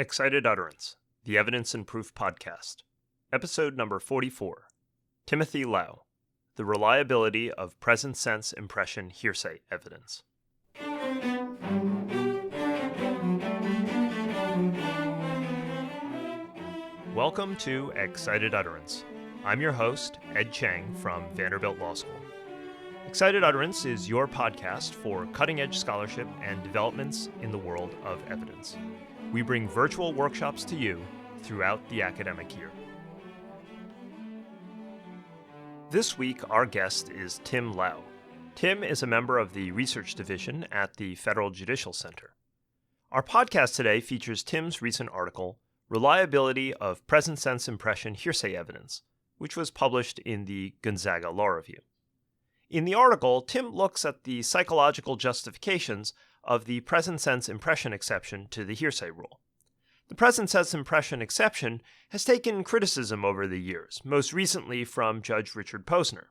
Excited Utterance, the Evidence and Proof Podcast. Episode number 44. Timothy Lau, the Reliability of Present Sense Impression Hearsay Evidence. Welcome to Excited Utterance. I'm your host, Ed Chang from Vanderbilt Law School. Excited Utterance is your podcast for cutting-edge scholarship and developments in the world of evidence. We bring virtual workshops to you throughout the academic year. This week, our guest is Tim Lau. Tim is a member of the Research Division at the Federal Judicial Center. Our podcast today features Tim's recent article, Reliability of Present Sense Impression Hearsay Evidence, which was published in the Gonzaga Law Review. In the article, Tim looks at the psychological justifications of the present sense impression exception to the hearsay rule. The present sense impression exception has taken criticism over the years, most recently from Judge Richard Posner.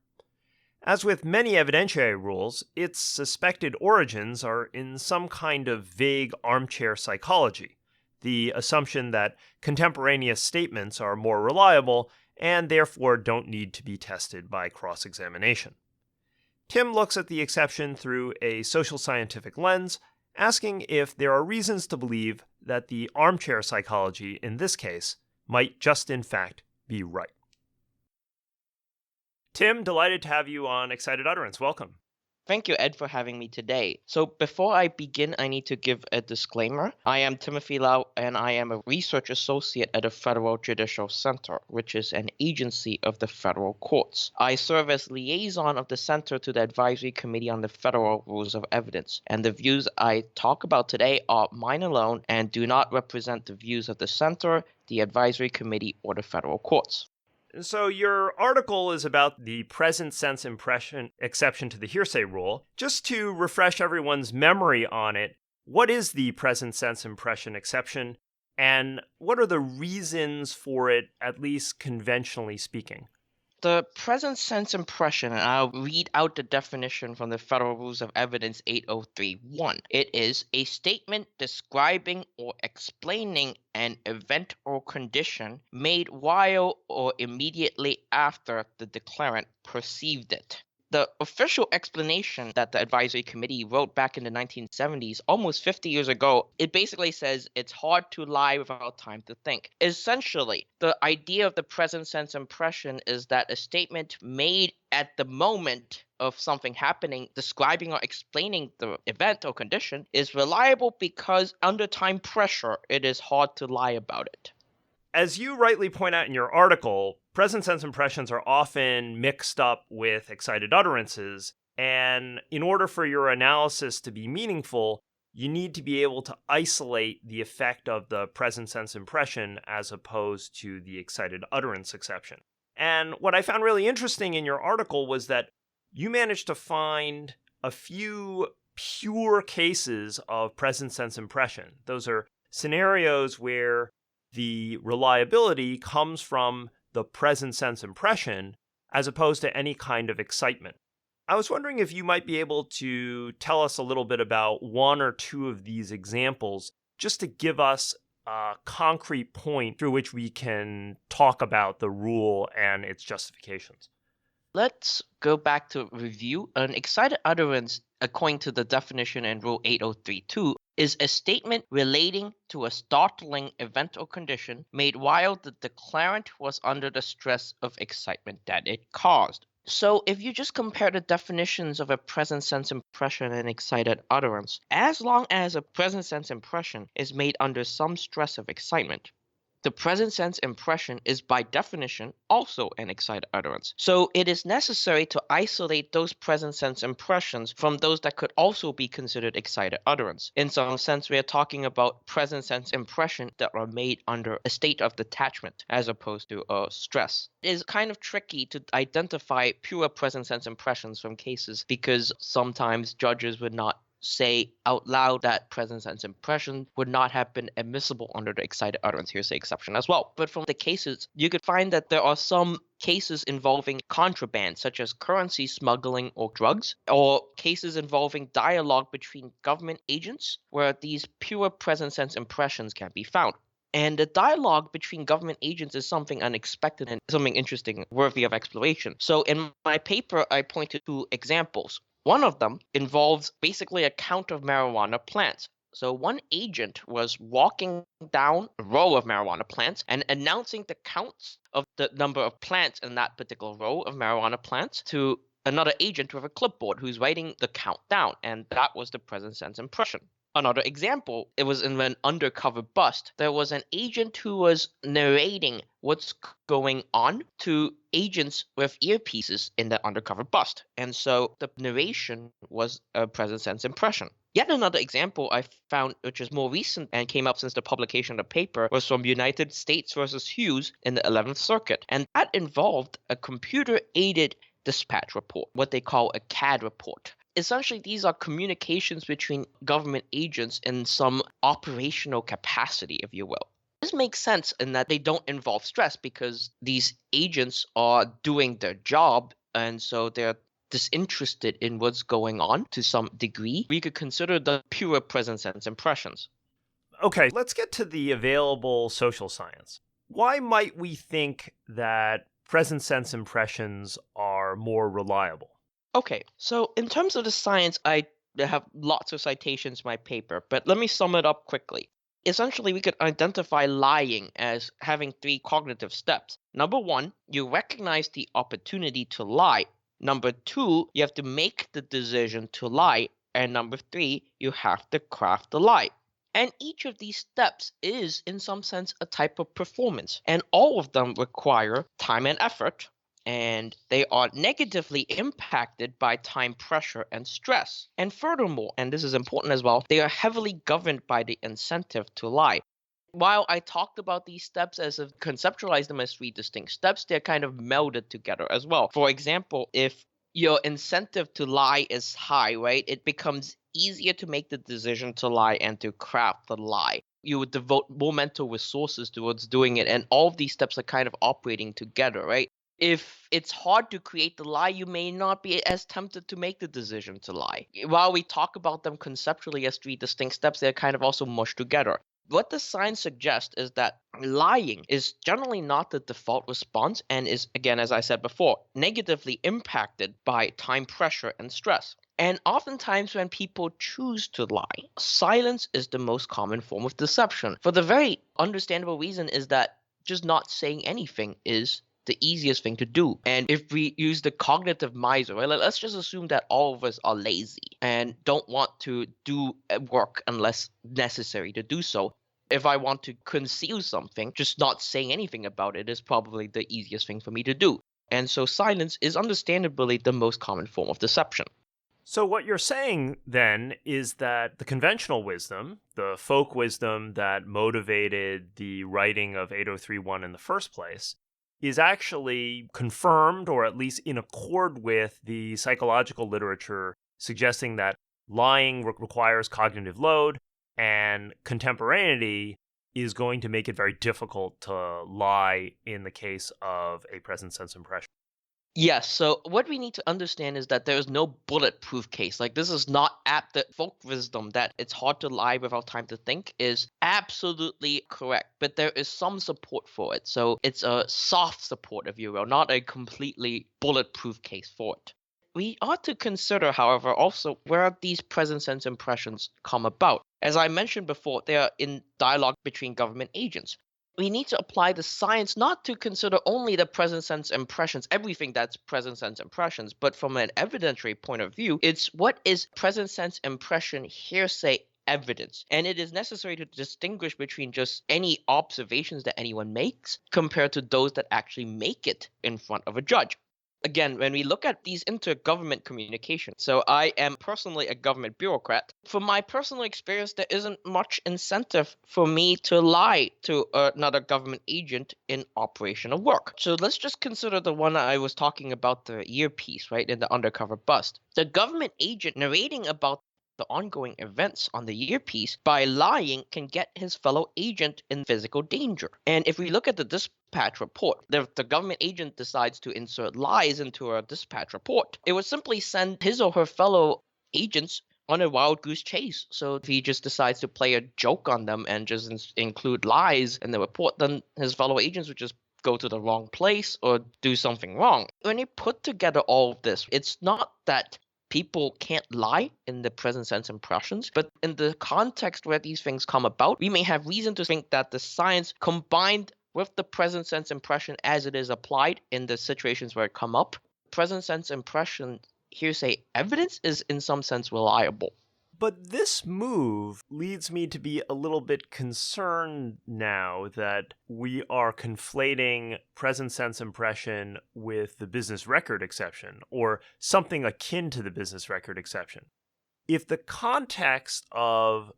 As with many evidentiary rules, its suspected origins are in some kind of vague armchair psychology, the assumption that contemporaneous statements are more reliable and therefore don't need to be tested by cross-examination. Tim looks at the exception through a social scientific lens, asking if there are reasons to believe that the armchair psychology in this case might just in fact be right. Tim, delighted to have you on Excited Utterance. Welcome. Thank you, Ed, for having me today. So before I begin, I need to give a disclaimer. I am Timothy Lau, and I am a research associate at the Federal Judicial Center, which is an agency of the federal courts. I serve as liaison of the center to the Advisory Committee on the Federal Rules of Evidence, and the views I talk about today are mine alone and do not represent the views of the center, the Advisory Committee, or the federal courts. So your article is about the present sense impression exception to the hearsay rule. Just to refresh everyone's memory on it, what is the present sense impression exception, and what are the reasons for it, at least conventionally speaking? The present sense impression, and I'll read out the definition from the Federal Rules of Evidence 8031. It is a statement describing or explaining an event or condition made while or immediately after the declarant perceived it. The official explanation that the Advisory Committee wrote back in the 1970s, almost 50 years ago, it basically says it's hard to lie without time to think. Essentially, the idea of the present sense impression is that a statement made at the moment of something happening, describing or explaining the event or condition, is reliable because under time pressure, it is hard to lie about it. As you rightly point out in your article, present sense impressions are often mixed up with excited utterances, and in order for your analysis to be meaningful, you need to be able to isolate the effect of the present sense impression as opposed to the excited utterance exception. And what I found really interesting in your article was that you managed to find a few pure cases of present sense impression. Those are scenarios where the reliability comes from the present sense impression as opposed to any kind of excitement. I was wondering if you might be able to tell us a little bit about one or two of these examples, just to give us a concrete point through which we can talk about the rule and its justifications. Let's go back to review. An excited utterance, according to the definition in Rule 8032, is a statement relating to a startling event or condition made while the declarant was under the stress of excitement that it caused. So if you just compare the definitions of a present sense impression and excited utterance, as long as a present sense impression is made under some stress of excitement, the present sense impression is by definition also an excited utterance. So it is necessary to isolate those present sense impressions from those that could also be considered excited utterance. In some sense, we are talking about present sense impression that are made under a state of detachment as opposed to stress. It is kind of tricky to identify pure present sense impressions from cases because sometimes judges would not say out loud that present sense impression would not have been admissible under the excited utterance hearsay exception as well. But from the cases, you could find that there are some cases involving contraband, such as currency smuggling or drugs, or cases involving dialogue between government agents, where these pure present sense impressions can be found. And the dialogue between government agents is something unexpected and something interesting, worthy of exploration. So in my paper, I pointed to examples. One of them involves basically a count of marijuana plants. So one agent was walking down a row of marijuana plants and announcing the counts of the number of plants in that particular row of marijuana plants to another agent with a clipboard who's writing the count down, and that was the present sense impression. Another example, it was in an undercover bust. There was an agent who was narrating what's going on to agents with earpieces in the undercover bust. And so the narration was a present sense impression. Yet another example I found, which is more recent and came up since the publication of the paper, was from United States versus Hughes in the 11th Circuit. And that involved a computer-aided dispatch report, what they call a CAD report. Essentially, these are communications between government agents in some operational capacity, if you will. This makes sense in that they don't involve stress because these agents are doing their job, and so they're disinterested in what's going on to some degree. We could consider the pure present sense impressions. Okay, let's get to the available social science. Why might we think that present sense impressions are more reliable? Okay, so in terms of the science, I have lots of citations in my paper, but let me sum it up quickly. Essentially, we could identify lying as having three cognitive steps. Number one, you recognize the opportunity to lie. Number two, you have to make the decision to lie. And number three, you have to craft the lie. And each of these steps is, in some sense, a type of performance. And all of them require time and effort, and they are negatively impacted by time pressure and stress. And furthermore, and this is important as well, they are heavily governed by the incentive to lie. While I talked about these steps as if conceptualize them as three distinct steps, they're kind of melded together as well. For example, if your incentive to lie is high, right, it becomes easier to make the decision to lie and to craft the lie. You would devote more mental resources towards doing it, and all of these steps are kind of operating together, right? If it's hard to create the lie, you may not be as tempted to make the decision to lie. While we talk about them conceptually as three distinct steps, they're kind of also mushed together. What the science suggests is that lying is generally not the default response and is, again, as I said before, negatively impacted by time pressure and stress. And oftentimes, when people choose to lie, silence is the most common form of deception. For the very understandable reason is that just not saying anything is the easiest thing to do. And if we use the cognitive miser, right, let's just assume that all of us are lazy and don't want to do work unless necessary to do so. If I want to conceal something, just not saying anything about it is probably the easiest thing for me to do. And so silence is understandably the most common form of deception. So what you're saying then is that the conventional wisdom, the folk wisdom that motivated the writing of 8031 in the first place, is actually confirmed or at least in accord with the psychological literature suggesting that lying requires cognitive load and contemporaneity is going to make it very difficult to lie in the case of a present sense impression. Yes, so what we need to understand is that there is no bulletproof case. Like, this is not apt. The folk wisdom that it's hard to lie without time to think is absolutely correct, but there is some support for it. So it's a soft support, if you will, not a completely bulletproof case for it. We ought to consider, however, also where these present sense impressions come about. As I mentioned before, they are in dialogue between government agents. We need to apply the science not to consider only the present sense impressions, everything that's present sense impressions, but from an evidentiary point of view, it's what is present sense impression hearsay evidence. And it is necessary to distinguish between just any observations that anyone makes compared to those that actually make it in front of a judge. Again, when we look at these intergovernment communications, so I am personally a government bureaucrat. From my personal experience, there isn't much incentive for me to lie to another government agent in operational work. So let's just consider the one I was talking about, the earpiece, right, in the undercover bust. The government agent narrating about the ongoing events on the earpiece by lying can get his fellow agent in physical danger. And if we look at the dispatch report, if the government agent decides to insert lies into a dispatch report, it would simply send his or her fellow agents on a wild goose chase. So if he just decides to play a joke on them and just include lies in the report, then his fellow agents would just go to the wrong place or do something wrong. When you put together all of this, it's not that people can't lie in the present sense impressions, but in the context where these things come about, we may have reason to think that the science combined with the present sense impression as it is applied in the situations where it come up, present sense impression hearsay evidence is in some sense reliable. But this move leads me to be a little bit concerned now that we are conflating present sense impression with the business record exception, or something akin to the business record exception. If the context of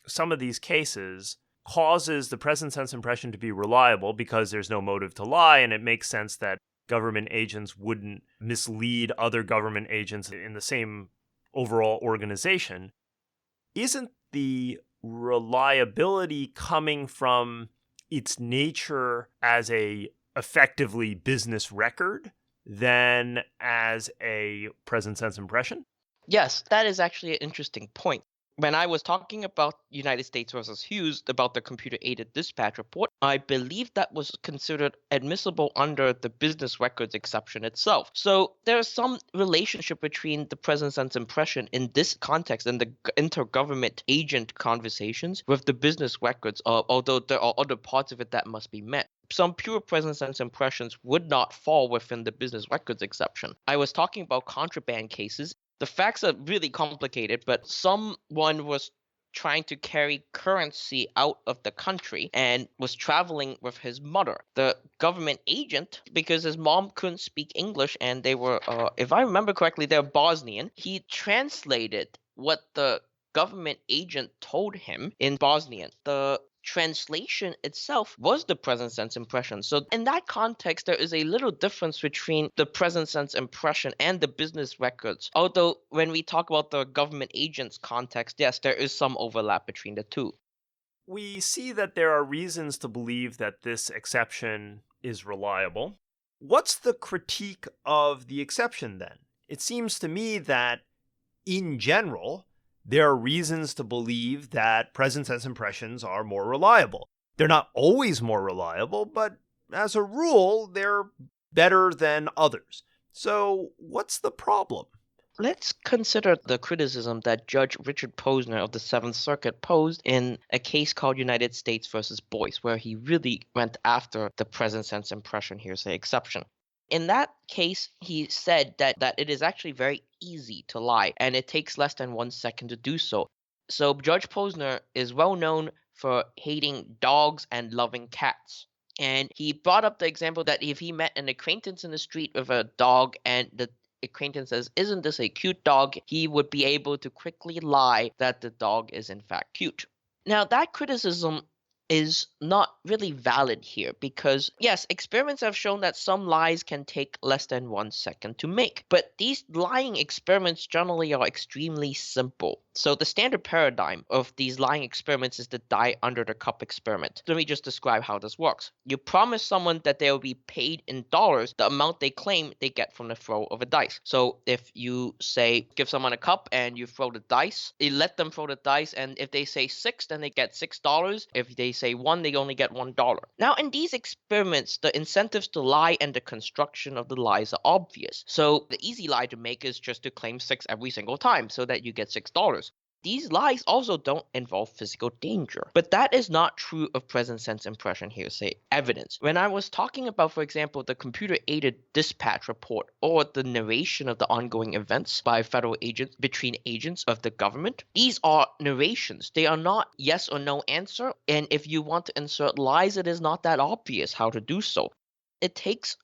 some of these cases causes the present sense impression to be reliable because there's no motive to lie, and it makes sense that government agents wouldn't mislead other government agents in the same overall organization, isn't the reliability coming from its nature as a effectively business record than as a present sense impression? Yes, that is actually an interesting point. When I was talking about United States versus Hughes about the computer-aided dispatch report, I believe that was considered admissible under the business records exception itself. So there's some relationship between the present sense impression in this context and the intergovernment agent conversations with the business records, although there are other parts of it that must be met. Some pure present sense impressions would not fall within the business records exception. I was talking about contraband cases. The facts are really complicated, but someone was trying to carry currency out of the country and was traveling with his mother. The government agent, because his mom couldn't speak English and they were, if I remember correctly, they're Bosnian, he translated what the government agent told him in Bosnian. The translation itself was the present sense impression. So in that context, there is a little difference between the present sense impression and the business records. Although when we talk about the government agents context, yes, there is some overlap between the two. We see that there are reasons to believe that this exception is reliable. What's the critique of the exception then? It seems to me that in general, there are reasons to believe that present sense impressions are more reliable. They're not always more reliable, but as a rule, they're better than others. So what's the problem? Let's consider the criticism that Judge Richard Posner of the Seventh Circuit posed in a case called United States versus Boyce, where he really went after the present sense impression hearsay exception. In that case, he said that it is actually very easy to lie, and it takes less than 1 second to do so. So Judge Posner is well known for hating dogs and loving cats. And he brought up the example that if he met an acquaintance in the street with a dog and the acquaintance says, "Isn't this a cute dog?" he would be able to quickly lie that the dog is in fact cute. Now, that criticism is not really valid here because, yes, experiments have shown that some lies can take less than 1 second to make, but these lying experiments generally are extremely simple. So the standard paradigm of these lying experiments is the die under the cup experiment. Let me just describe how this works. You promise someone that they will be paid in dollars the amount they claim they get from the throw of a dice. So if you say, give someone a cup and you throw the dice, you let them throw the dice, and if they say 6, then they get $6. If they say 1, they only get $1. Now, in these experiments, the incentives to lie and the construction of the lies are obvious. So the easy lie to make is just to claim 6 every single time so that you get $6. These lies also don't involve physical danger. But that is not true of present sense impression hearsay evidence. When I was talking about, for example, the computer-aided dispatch report or the narration of the ongoing events by federal agents between agents of the government, these are narrations. They are not yes or no answer. And if you want to insert lies, it is not that obvious how to do so. It takes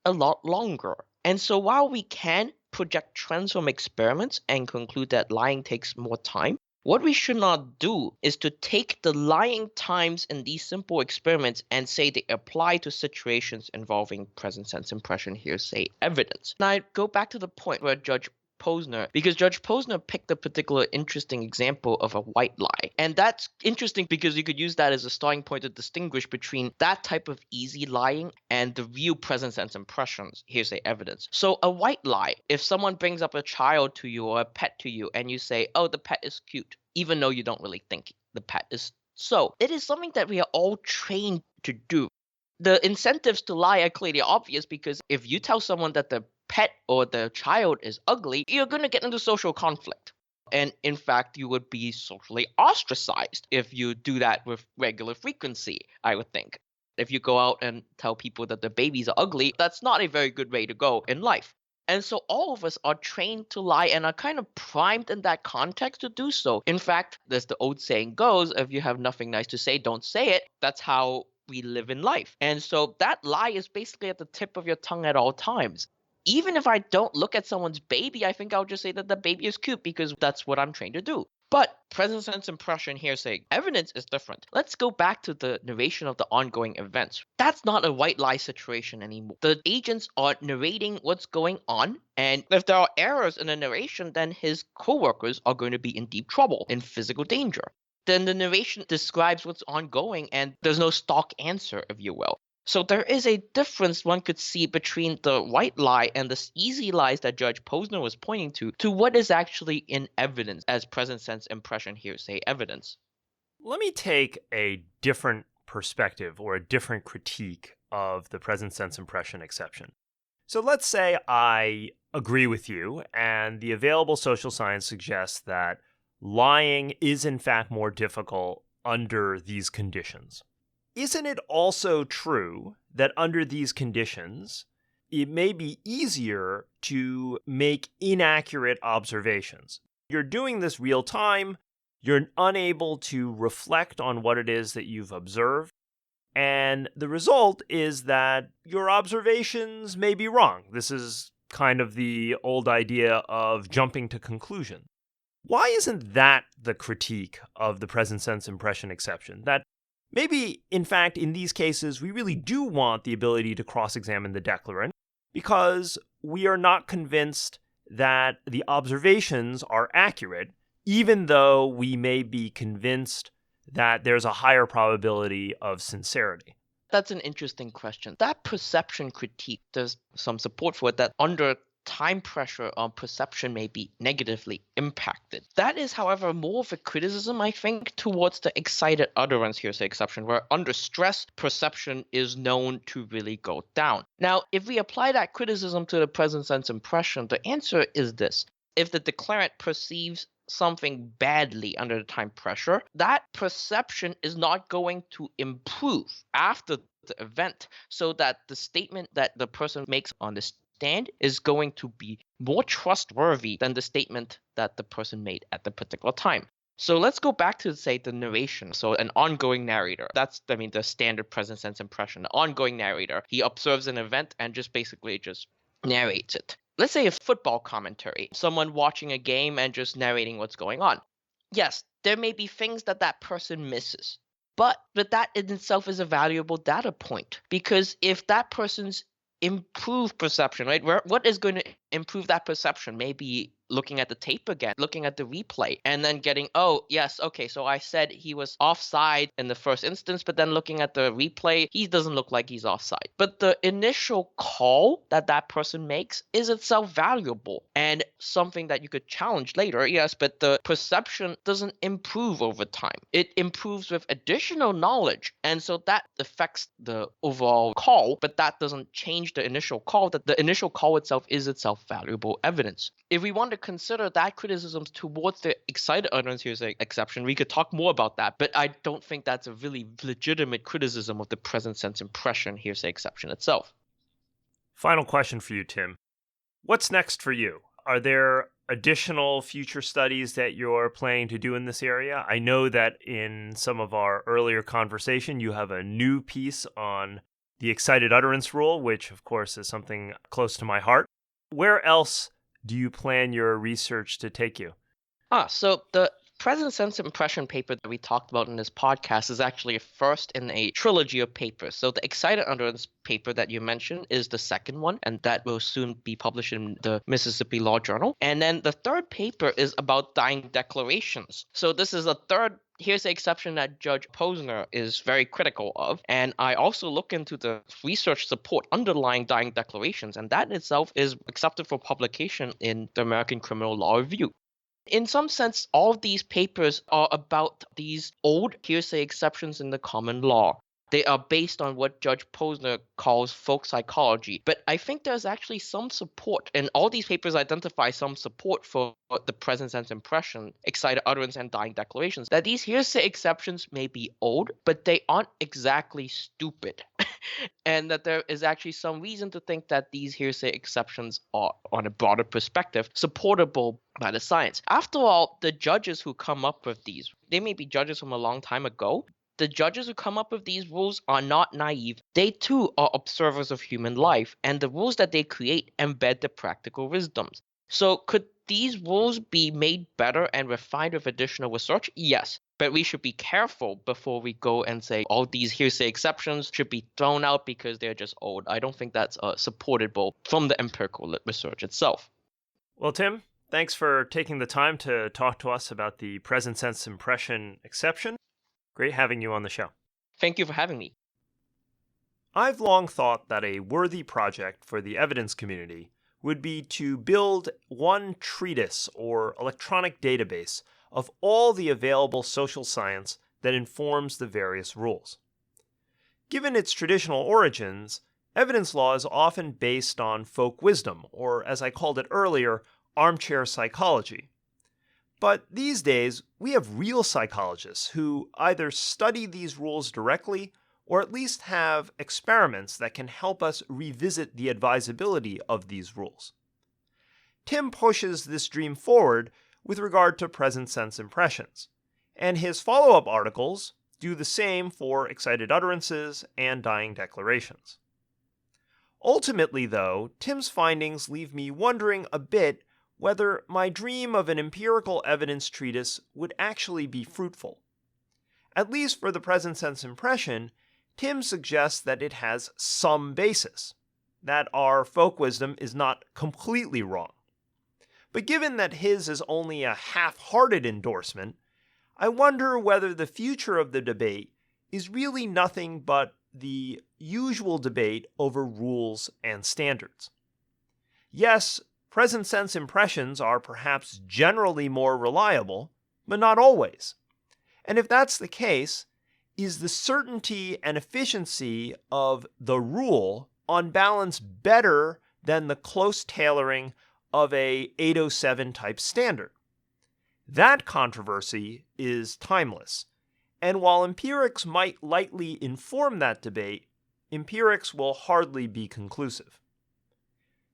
a lot longer. And so while we can project trends from experiments and conclude that lying takes more time, what we should not do is to take the lying times in these simple experiments and say they apply to situations involving present sense impression hearsay evidence. Now, I go back to the point where Judge Posner because Judge Posner picked a particular interesting example of a white lie. And that's interesting because you could use that as a starting point to distinguish between that type of easy lying and the real present sense impressions, hearsay evidence. So a white lie, if someone brings up a child to you or a pet to you and you say, oh, the pet is cute, even though you don't really think the pet is so, it is something that we are all trained to do. The incentives to lie are clearly obvious because if you tell someone that the pet or the child is ugly, you're going to get into social conflict. And in fact, you would be socially ostracized if you do that with regular frequency, I would think. If you go out and tell people that the babies are ugly, that's not a very good way to go in life. And so all of us are trained to lie and are kind of primed in that context to do so. In fact, as the old saying goes, if you have nothing nice to say, don't say it. That's how we live in life. And so that lie is basically at the tip of your tongue at all times. Even if I don't look at someone's baby, I think I'll just say that the baby is cute because that's what I'm trained to do. But present sense impression, hearsay evidence is different. Let's go back to the narration of the ongoing events. That's not a white lie situation anymore. The agents are narrating what's going on, and if there are errors in the narration, then his co-workers are going to be in deep trouble, in physical danger. Then the narration describes what's ongoing, and there's no stock answer, if you will. So there is a difference one could see between the white lie and the easy lies that Judge Posner was pointing to what is actually in evidence as present sense impression hearsay evidence. Let me take a different perspective or a different critique of the present sense impression exception. So let's say I agree with you and the available social science suggests that lying is in fact more difficult under these conditions. Isn't it also true that under these conditions, it may be easier to make inaccurate observations? You're doing this real time, you're unable to reflect on what it is that you've observed, and the result is that your observations may be wrong. This is kind of the old idea of jumping to conclusion. Why isn't that the critique of the present sense impression exception? That maybe, in fact, in these cases, we really do want the ability to cross-examine the declarant because we are not convinced that the observations are accurate, even though we may be convinced that there's a higher probability of sincerity. That's an interesting question. That perception critique, there's some support for it that under time pressure on perception may be negatively impacted. That is, however, more of a criticism, I think, towards the excited utterance hearsay exception, where under stress, perception is known to really go down. Now, if we apply that criticism to the present sense impression, the answer is this. If the declarant perceives something badly under the time pressure, that perception is not going to improve after the event, so that the statement that the person makes on the stand is going to be more trustworthy than the statement that the person made at the particular time. So let's go back to, say, the narration. So an ongoing narrator. That's, the standard present sense impression. The ongoing narrator. He observes an event and just basically just narrates it. Let's say a football commentary. Someone watching a game and just narrating what's going on. Yes, there may be things that that person misses. But that in itself is a valuable data point. Because if that person's improved perception, right? What is going to improve that perception? Maybe looking at the tape again, looking at the replay, and then getting, oh, yes, okay, so I said he was offside in the first instance, but then looking at the replay, he doesn't look like he's offside. But the initial call that that person makes is itself valuable and something that you could challenge later, yes, but the perception doesn't improve over time. It improves with additional knowledge, and so that affects the overall call, but that doesn't change the initial call, that the initial call itself is itself valuable evidence. If we want to consider that criticism towards the excited utterance hearsay exception, we could talk more about that, but I don't think that's a really legitimate criticism of the present sense impression hearsay exception itself. Final question for you, Tim. What's next for you? Are there additional future studies that you're planning to do in this area? I know that in some of our earlier conversation, you have a new piece on the excited utterance rule, which of course is something close to my heart. Where else do you plan your research to take you? So the present sense impression paper that we talked about in this podcast is actually a first in a trilogy of papers. So the excited utterance paper that you mentioned is the second one, and that will soon be published in the Mississippi Law Journal. And then the third paper is about dying declarations. So this is a third hearsay exception that Judge Posner is very critical of. And I also look into the research support underlying dying declarations, and that itself is accepted for publication in the American Criminal Law Review. In some sense, all of these papers are about these old hearsay exceptions in the common law. They are based on what Judge Posner calls folk psychology. But I think there's actually some support, and all these papers identify some support for the present sense impression, excited utterance, and dying declarations, that these hearsay exceptions may be old, but they aren't exactly stupid. And that there is actually some reason to think that these hearsay exceptions are, on a broader perspective, supportable by the science. After all, the judges who come up with these, they may be judges from a long time ago. The judges who come up with these rules are not naive. They too are observers of human life, and the rules that they create embed the practical wisdoms. So could these rules be made better and refined with additional research? Yes. But we should be careful before we go and say all these hearsay exceptions should be thrown out because they're just old. I don't think that's supportable from the empirical research itself. Well, Tim, thanks for taking the time to talk to us about the present sense impression exception. Great having you on the show. Thank you for having me. I've long thought that a worthy project for the evidence community would be to build one treatise or electronic database of all the available social science that informs the various rules. Given its traditional origins, evidence law is often based on folk wisdom, or as I called it earlier, armchair psychology. But these days, we have real psychologists who either study these rules directly or at least have experiments that can help us revisit the advisability of these rules. Tim pushes this dream forward with regard to present sense impressions, and his follow-up articles do the same for excited utterances and dying declarations. Ultimately, though, Tim's findings leave me wondering a bit whether my dream of an empirical evidence treatise would actually be fruitful. At least for the present sense impression, Tim suggests that it has some basis, that our folk wisdom is not completely wrong. But given that his is only a half-hearted endorsement, I wonder whether the future of the debate is really nothing but the usual debate over rules and standards. Yes, present sense impressions are perhaps generally more reliable, but not always. And if that's the case, is the certainty and efficiency of the rule on balance better than the close tailoring of a 807 type standard? That controversy is timeless, and while empirics might lightly inform that debate, empirics will hardly be conclusive.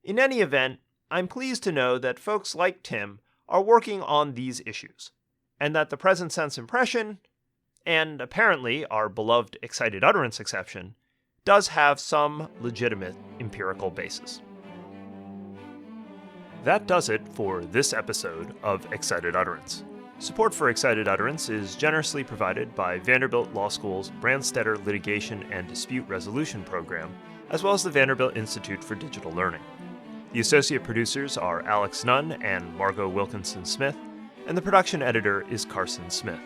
In any event, I'm pleased to know that folks like Tim are working on these issues, and that the present sense impression, and apparently our beloved excited utterance exception, does have some legitimate empirical basis. That does it for this episode of Excited Utterance. Support for Excited Utterance is generously provided by Vanderbilt Law School's Branstetter Litigation and Dispute Resolution Program, as well as the Vanderbilt Institute for Digital Learning. The associate producers are Alex Nunn and Margot Wilkinson-Smith, and the production editor is Carson Smith.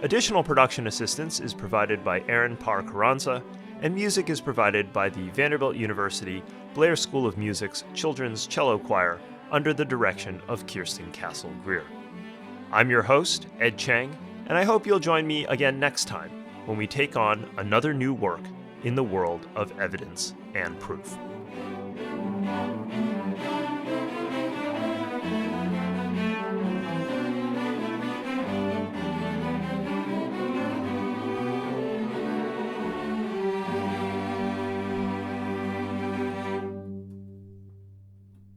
Additional production assistance is provided by Aaron Parr-Carranza, and music is provided by the Vanderbilt University Blair School of Music's Children's Cello Choir under the direction of Kirsten Castle-Greer. I'm your host, Ed Chang, and I hope you'll join me again next time when we take on another new work in the world of evidence and proof.